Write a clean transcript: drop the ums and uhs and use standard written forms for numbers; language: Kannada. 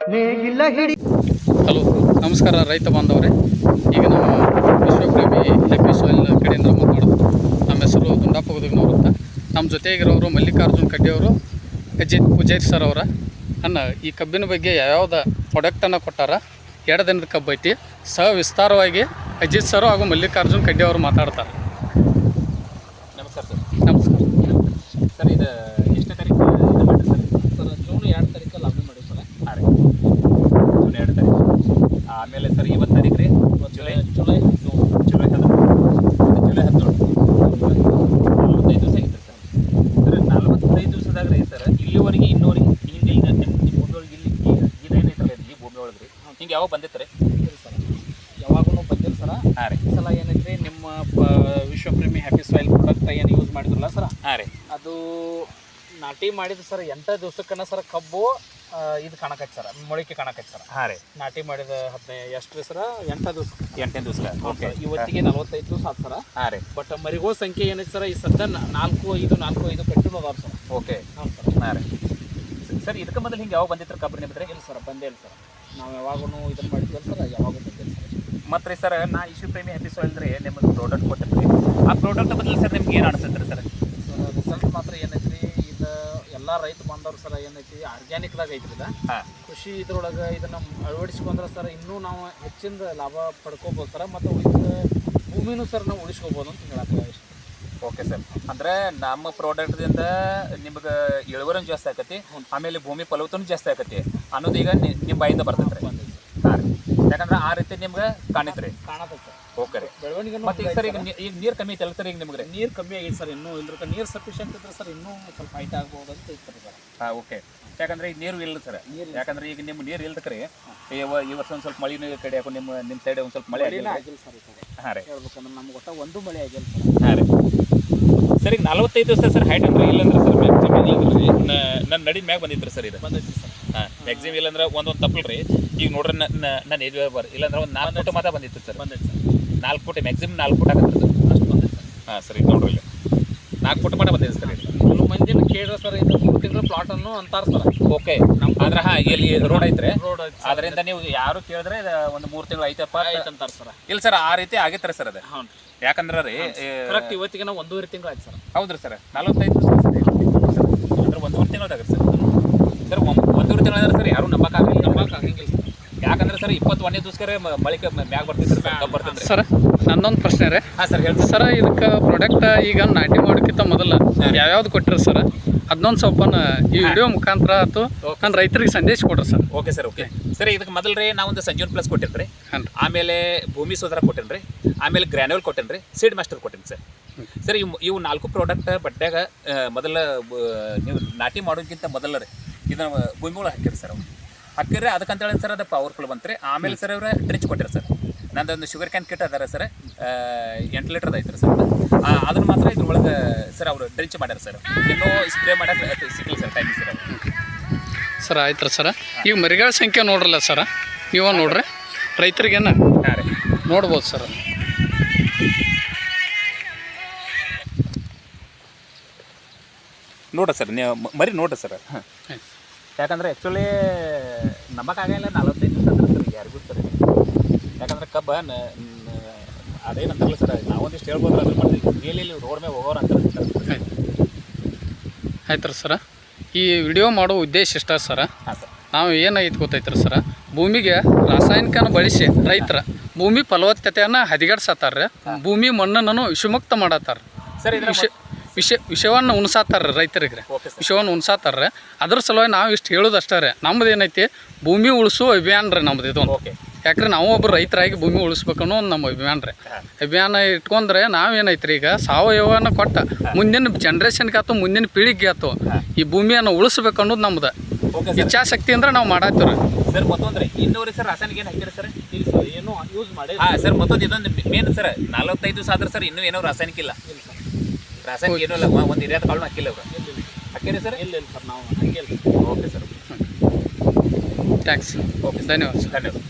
ಹಲೋ, ನಮಸ್ಕಾರ ರೈತ ಬಾಂಧವರೇ. ಈಗ ನಾವು ವಿಶ್ವಪ್ರೇಮಿ ಹ್ಯಾಪಿ ಸಾಯಿಲ್ ಕಡೆಯಿಂದ ಮಾತಾಡೋದು. ನಮ್ಮ ಹೆಸರು ದುಂಡಪ್ಪ ಗುದಗ್ನವರು ಅಂತ. ನಮ್ಮ ಜೊತೆಗಿರೋರು ಮಲ್ಲಿಕಾರ್ಜುನ್ ಕಡ್ಡಿಯವರು, ಅಜಿತ್ ಪೂಜಾರಿ ಸರ್ ಅವರ ಈ ಕಬ್ಬಿನ ಬಗ್ಗೆ ಯಾವ್ಯಾವ್ದು ಪ್ರಾಡಕ್ಟನ್ನು ಕೊಟ್ಟಾರ. 2 ದಿನದ ಕಬ್ಬು ಐತಿ. ವಿಸ್ತಾರವಾಗಿ ಅಜಿತ್ ಸರ್ ಹಾಗೂ ಮಲ್ಲಿಕಾರ್ಜುನ್ ಕಡ್ಡಿ ಅವರು ಮಾತಾಡ್ತಾರೆ. ನಮಸ್ಕಾರ ಸರ್. ನಮಸ್ಕಾರ ಸರ್. ಇದು ಎಷ್ಟನೇ ತಾರೀಕು ಮಾಡಿ ಸರ್? ಸರ್ ಜೂನ್ 2 ತಾರೀಕು ಲಾಭ ಮಾಡಿ ಸರ್. ಹಾಂ ರೀ, ಜೂನ್ 2 ತಾರೀಕು. ಆಮೇಲೆ ಸರ್ ಇವತ್ತು ತಾರೀಕು ರೀ ಜುಲೈ 17 ಜುಲೈ 17 45 ದಿವಸ ಆಗಿತ್ತು ಸರ್. ಸರ್ 45 ದಿವಸದಾಗ ರೀ ಸರ್ ಇಲ್ಲಿವರೆಗೆ ಇನ್ನೂವರೆಗೆ ಹಿಂಗೆ ಈಗ ನಿಮ್ಮ ಭೂಮಿ ಒಳಗೆ ಇಲ್ಲಿ ಇದೇನೈತಲ್ಲ ಈ ಭೂಮಿ ಒಳಗೆ ರೀ ಹಿಂಗೆ ಯಾವಾಗ ಬಂದಿತ್ತು ರೀ? ಸರ್ ಯಾವಾಗೂ ಬಂದಿಲ್ಲ ಸರ್. ಹಾಂ ರೀ. ಈ ಸಲ ಏನೈತ್ರಿ ನಿಮ್ಮ ವಿಶ್ವಪ್ರೇಮಿ ಹ್ಯಾಪಿ ಸಾಯಿಲ್ ಪ್ರಾಡಕ್ಟ್ ಏನು ಯೂಸ್ ಮಾಡಿದ್ರಲ್ಲ ಸರ್, ಹಾಂ ರೀ, ಅದು ನಾಟಿ ಮಾಡಿದ್ದು ಸರ್ 8 ದಿವಸಕ್ಕನ ಸರ್ ಕಬ್ಬು ಇದು ಕಾಣಕೈತೆ ಸರ್, ಮೊಳಕೆ ಕಾಣಕೈತೆ ಸರ್. ಹಾಂ ರೀ. ನಾಟಿ ಮಾಡಿದ 15 ಎಷ್ಟು ಸರ್ 8 ದಿವಸ 8ನೇ ದಿವಸ. ಓಕೆ. ಇವತ್ತಿಗೆ 45 ದಿವಸ ಆಯ್ತು ಸರ್. ಹಾಂ ರೀ. ಬಟ್ ಮರಿಗಳ ಸಂಖ್ಯೆ ಏನೈತೆ ಸರ್ ಈ ಸದ್ಯ 4-5 ಕಂಟಿನ್ಯೂ ಅದಾವ ಸರ್. ಓಕೆ. ಹಾಂ ಸರ್. ಹಾಂ ರೀ. ಸರ್ ಇದಕ್ಕೆ ಮೊದಲು ಹಿಂಗೆ ಯಾವಾಗ ಬಂದಿತ್ತು ಕಬ್ಬು ನಿಮ್ದು ರೀ? ಇಲ್ಲ ಸರ್, ಬಂದೇ ಇಲ್ಲ ಸರ್. ನಾವು ಯಾವಾಗೂ ಇದನ್ನು ಮಾಡಿದ್ವಿ ಸರ್, ಯಾವಾಗೂ ಬಂದಿಲ್ಲ ಸರ್. ಮತ್ತು ರೀ ಸರ್, ನಾ ವಿಶ್ವಪ್ರೇಮಿ ಹ್ಯಾಪಿ ಸಾಯಿಲ್ ರೀ ನಿಮಗೆ ಪ್ರಾಡಕ್ಟ್ ಕೊಟ್ಟಿದ್ರಿ. ಆ ಪ್ರಾಡಕ್ಟ್ ಬದಲು ಸರ್ ನಿಮ್ಗೆ ಏನು ಅನಿಸುತ್ತೆ ರೀ ಸರ್? ರಿಸಲ್ಟ್ ಮಾತ್ರ ಏನೈತ್ರಿ, ಇದು ಎಲ್ಲ ರೈತ ಬಾಂಧವ್ರು ಸರ್ ಏನೈತಿ ಆರ್ಗ್ಯಾನಿಕ್ದಾಗ ಐತ್ರಿ ಇದು. ಹಾಂ. ಕೃಷಿ ಇದ್ರೊಳಗೆ ಇದನ್ನು ಅಳವಡಿಸ್ಕೊಂಡ್ರೆ ಸರ್ ಇನ್ನೂ ನಾವು ಹೆಚ್ಚಿನ ಲಾಭ ಪಡ್ಕೋಬೋದು ಸರ್. ಮತ್ತು ಉಳಿದ ಭೂಮಿನೂ ಸರ್ ನಾವು ಉಳಿಸ್ಕೋಬೋದು ಅಂತ ಹೇಳಕ್ಕೆ ಇಷ್ಟ. Okay sir. ಅಂದರೆ ನಮ್ಮ ಪ್ರಾಡಕ್ಟ್ದಿಂದ ನಿಮ್ಗೆ ಇಳುವರಿನೂ ಜಾಸ್ತಿ ಆಕತಿ, ಆಮೇಲೆ ಭೂಮಿ ಫಲವತ್ತೂ ಜಾಸ್ತಿ ಆಕತಿ ಅನ್ನೋದು ಈಗ ನಿಮ್ಮ ಬಾಯಿಂದ ಬರ್ತೈತೆ ರೀ. ಬಂದಿದೆ ಸರ್. ಹಾಂ ರೀ. ಯಾಕಂದ್ರೆ ಆ ರೀತಿ ನಿಮ್ಗೆ ಕಾಣಿತ್ತು ರೀ. ಕಾಣತೈತೆ ಸರ್. ಓಕೆ ರೀ. ಬೆಳವಣಿಗೆ ಮತ್ತು ಈಗ ಸರ್ ಈಗ ನೀರು ಕಮ್ಮಿ ಐತಲ್ಲ ಸರ್ ಈಗ ನಿಮ್ಗೆ ರೀ? ನೀರು ಕಮ್ಮಿ ಆಗೈತೆ ಸರ್. ಇನ್ನೂ ಇಲ್ಲದ ನೀರು ಸಫಿಷಿಯಂಟ್ ಇದ್ರೆ ಸರ್ ಇನ್ನೂ ಸ್ವಲ್ಪ ಹೈಟ್ ಆಗ್ಬೋದು ಅಂತ ಇರ್ತಾರೆ ಸರ್. ಹಾಂ. ಓಕೆ. ಯಾಕಂದ್ರೆ ಈಗ ನೀರು ಇಲ್ಲ ಸರ್. ಯಾಕಂದ್ರೆ ಈಗ ನಿಮ್ಮ ನೀರು ಇಲ್ದಕ್ಕೆ ರೀ ಈ ವರ್ಷ ಒಂದು ಸ್ವಲ್ಪ ಮಳೆ ಕಡೆ ಯಾಕೋ ನಿಮ್ಮ ಸೈಡ್ ಒಂದು ಸ್ವಲ್ಪ ಮಳೆ ಆಗಿಲ್ಲ ಸರ್ ಈ ಕಡೆ. ಹಾಂ ರೀ. ಹೇಳ್ಬೇಕಂದ್ರೆ ನಮ್ಗೆ ಒಟ್ಟು ಒಂದು ಮಳೆ ಆಗಿಲ್ಲ ಸರ್. ಹಾಂ ರೀ. ಸರ್ ಈಗ 45 ದಿವಸ ಸರ್ ಹೈಟ್ ಅಂದ್ರೆ ಇಲ್ಲಂದ್ರೆ ಸರ್ ಮ್ಯಾಕ್ಸಿಮಮ್ ಇಲ್ಲಂದ್ರೆ ರೀ ನನ್ನ ನಡಿ ಮ್ಯಾಗ ಬಂದಿತ್ತು ಸರ್ ಇದು. ಬಂದೈತಿ ಸರ್. ಹಾಂ. ಮ್ಯಾಕ್ಸಿಮಮ್ ಇಲ್ಲಂದ್ರೆ ಒಂದೊಂದು ತಪ್ಪಲ್ ರೀ. ಈಗ ನೋಡ್ರಿ ನನ್ನ ಏಜ್ ಇಲ್ಲಾಂದ್ರೆ ಒಂದು 4 ಫುಟ್ ಮಾತ್ರ ಬಂದಿತ್ತು ಸರ್. ಬಂದೈತಿ ಸರ್. 4 ಫುಟ್ ಮ್ಯಾಕ್ಸಿಮಮ್ 4 ಫುಟ್ ಆಗತ್ತೆ ಸರ್. ಅಷ್ಟು ಬಂದೈತಿ ಸರ್. ಹಾಂ ಸರ್. ಈಗ ನೋಡ್ರಿ ಇಲ್ಲಿ 4 ಫುಟ್ ಮಾತ್ರ ಬಂದಿದೆ ಸರ್. ಕೆಲವು ಮಂದಿನ ಕೇಳಿದ್ರೆ ಸರ್ ಇದು 3 ತಿಂಗಳ ಪ್ಲಾಟ್ ಅನ್ನು ಅಂತಾರೆ ಸರ್. ಓಕೆ. ಅಂದ್ರೆ ಹಾಂ ಇಲ್ಲಿ ರೋಡ್ ಐತ್ರಿ. ರೋಡ್ ಐತೆ ಅದರಿಂದ ನೀವು ಯಾರು ಕೇಳಿದ್ರೆ ಒಂದು 3 ತಿಂಗಳು ಐತಪ್ಪ ಅಂತಾರೆ ಸರ್. ಇಲ್ಲ ಸರ್, ಆ ರೀತಿ ಆಗೈತೆ ಸರ್ ಅದು. ಹೌದು. ಯಾಕಂದ್ರೆ ರೀ ಕರೆಕ್ಟ್ ಇವತ್ತಿಗೆ ನಾವು 1.5 ತಿಂಗಳು ಆಯ್ತು ಸರ್. ಹೌದ್ರಿ ಸರ್. 45 ದಿವಸ ಸರ್ ಅಂದ್ರೆ 1.5 ತಿಂಗಳದಾಗ ಸರ್. ಸರ್ 1.5 ತಿಂಗಳಾದ್ರೆ ಸರ್ ಯಾರು ನಂಬಕ್ಕಾಗಂಗಿಲ್ಲ ಸರ್. ಯಾಕಂದ್ರೆ ಸರ್ 21ನೇ ದಿವಸಕ್ಕೆ ಮಳಿಕೆ ಮ್ಯಾಗ ಬರ್ತಿತ್ತು ಸರ್, ಕಬ್ಬು ಬರ್ತಿತ್ತು ಸರ್. ನನ್ನೊಂದು ಪ್ರಶ್ನೆ ರೀ. ಹಾಂ ಸರ್, ಹೇಳ್ತೀವಿ ಸರ್. ಇದಕ್ಕೆ ಪ್ರಾಡಕ್ಟ್ ಈಗ ನಾಟಿ ಮಾಡೋಕ್ಕಿಂತ ಮೊದಲು ಯಾವ್ಯಾವ್ದು ಕೊಟ್ಟಿರಿ ಸರ್? ಅದನ್ನೊಂದು ಸ್ವಲ್ಪ ಈ ವಿಡಿಯೋ ಮುಖಾಂತರ ಆಯ್ತು ನಾನು ರೈತರಿಗೆ ಸಂದೇಶ ಕೊಡ್ರಿ sir. Okay sir. Okay sir. ಇದಕ್ಕೆ ಮೊದಲು ರೀ ನಾವೊಂದು ಸಂಜೀವನ್ ಪ್ಲಸ್ ಕೊಟ್ಟೇನಿ ರೀ. ಆಮೇಲೆ ಭೂಮಿ ಸುಧಾರ ಕೊಟ್ಟೇನಿ ರೀ. ಆಮೇಲೆ ಗ್ರ್ಯಾನ್ಯೂಲ್ ಕೊಟ್ಟೇನಿ ರೀ. ಸೀಡ್ ಮಾಸ್ಟರ್ ಕೊಟ್ಟೇನಿ ಸರ್. ಸರ್ ಇವು 4 ಪ್ರಾಡಕ್ಟ್ ಬಡ್ಡ್ಯಾಗ ಮೊದಲ ನೀವು ನಾಟಿ ಮಾಡೋಕ್ಕಿಂತ ಮೊದಲ ರೀ ಇದನ್ನ ಭೂಮಿ ಒಳಗೆ ಹಾಕಿರಿ ಸರ್. ಹಾಕಿರಿ ಅದಕ್ಕಂತೇಳಿ ಸರ್ ಅದು ಪವರ್ಫುಲ್ ಬಂತು ರೀ. ಆಮೇಲೆ ಸರ್ ಅವ್ರು ಡ್ರಿಚ್ ಕೊಟ್ಟಿರಿ ಸರ್. ನಂದೊಂದು ಶುಗರ್ ಕ್ಯಾನ್ ಕಿಟ್ ಅದಾರ ಸರ್, 8 ಲೀಟ್ರದ್ದು ಐತ್ರಿ ಸರ್. ಅದನ್ನು ಮಾತ್ರ ಇದ್ರೊಳಗೆ ಸರ್ ಅವರು ಡ್ರಿಚ್ ಮಾಡ್ಯಾರ ಸರ್. ಇನ್ನೂ ಸ್ಪ್ರೇ ಮಾಡೋಕ್ಕೆ ಸಿಕ್ಕಿಲ್ಲ ಸರ್ ಟೈಮಿಂಗ್ ಸರ್. ಸರ್ ಆಯ್ತು ರೀ ಸರ್. ಈಗ ಮರಿಗಳ ಸಂಖ್ಯೆ ನೋಡ್ರಲ್ಲ ಸರ್, ನೀವು ನೋಡ್ರಿ ರೈತರಿಗೇನು ಹಾಂ ರೀ ನೋಡ್ಬೋದು ಸರ್. ನೋಡ್ರಿ ಸರ್, ನೀವು ಮರಿ ನೋಡ್ರಿ ಸರ್. ಹಾಂ. ಯಾಕಂದ್ರೆ ಆ್ಯಕ್ಚುಲಿ ನಮಗಾಗಿಲ್ಲ 45 ದಿವಸ ಅಂದ್ರೆ ಸರ್ ಯಾರಿಗೂ ಸರ್. ಯಾಕಂದ್ರೆ ಕಬ್ಬ ಅದೇನಂತಾರಲ್ಲ ಸರ್, ನಾವೊಂದಿಷ್ಟು ಹೇಳ್ಬೋದು ಅದ್ರ ಮಾಡ್ತೀವಿ ಎಲ್ಲಿ ರೋಡ್ ಮೇಲೆ ಹೋಗೋರು ಅಂತಾರೆ ಸರ್. ಆಯ್ತು ರೀ ಸರ. ಈ ವಿಡಿಯೋ ಮಾಡೋ ಉದ್ದೇಶ ಇಷ್ಟ ಸರ. ಹಾಂ ಸರ್. ನಾವು ಏನೈತೆ ಗೊತ್ತೈತ್ರಿ ಸರ, ಭೂಮಿಗೆ ರಾಸಾಯನಿಕನ ಬಳಸಿ ರೈತರ ಭೂಮಿ ಫಲವತ್ತತೆಯನ್ನು ಹದಗೆಡ್ಸತ್ತಾರ. ಭೂಮಿ ಮಣ್ಣನ್ನು ವಿಷಮುಕ್ತ ಮಾಡತ್ತಾರ ಸರ್. ಇದ್ರ ವಿಷವನ್ನು ಉಣ್ಸಾತಾರ ರೈತರಿಗೆ. ವಿಷವನ್ನು ಉಣ್ಸಾತಾರ. ಅದ್ರ ಸಲುವಾಗಿ ನಾವು ಇಷ್ಟು ಹೇಳೋದು ಅಷ್ಟೇ ರೀ. ನಮ್ಮದು ಏನೈತಿ ಭೂಮಿ ಉಳಿಸುವ ಅಭಿಯಾನ ರೀ ನಮ್ಮದು ಇದೊಂದು. ಓಕೆ. ಯಾಕ್ರೆ ನಾವು ಒಬ್ಬರು ರೈತರಾಗಿ ಭೂಮಿ ಉಳಿಸ್ಬೇಕನ್ನೋ ಒಂದು ನಮ್ಮ ಅಭಿಯಾನ ರೀ. ಅಭಿಯಾನ ಇಟ್ಕೊಂಡ್ರೆ ನಾವೇನೈತ್ರಿ ಈಗ ಸಾವಯವನ ಕೊಟ್ಟ ಮುಂದಿನ ಜನ್ರೇಷನ್ಗೆ ಆಯ್ತು ಮುಂದಿನ ಪೀಳಿಗೆ ಆಯ್ತು ಈ ಭೂಮಿಯನ್ನು ಉಳಿಸ್ಬೇಕು ಅನ್ನೋದು ನಮ್ದು ಇಚ್ಛಾಶಕ್ತಿ ಅಂದ್ರೆ ನಾವು ಮಾಡತ್ತೀವಿ ಸರ್. ಮತ್ತೊಂದ್ರೆ ಇನ್ನೂರು ಸರ್ ರಾಸಾಯನಿಕ ಏನು ಹಾಕಿರಿ ಸರ್? ಇಲ್ಲ ಸರ್, ಏನು ಯೂಸ್ ಮಾಡಿ. ಹಾಂ ಸರ್. ಮತ್ತೊಂದು ಇದೊಂದು ಮೇನ್ ಸರ್, 45 ದಿವಸ ಆದ್ರೆ ಸರ್ ಇನ್ನೂ ಏನೋ ರಾಸಾಯನಿಕ ಇಲ್ಲ. ಇಲ್ಲ ಸರ್, ರಾಸಾಯನಿಕ ಏನೂ ಇಲ್ಲ. ಒಂದು ಹಿರಿಯದ ಕಾಳು ಹಾಕಿಲ್ಲ ಅವರು. ಹಾಕಿರಿ ಸರ್? ಇಲ್ಲ ಸರ್, ನಾವು ಹಂಗೆ ಇಲ್ಲ. Okay sir. ಥ್ಯಾಂಕ್ಸ್. ಓಕೆ, ಧನ್ಯವಾದ ಸರ್. ಧನ್ಯವಾದ.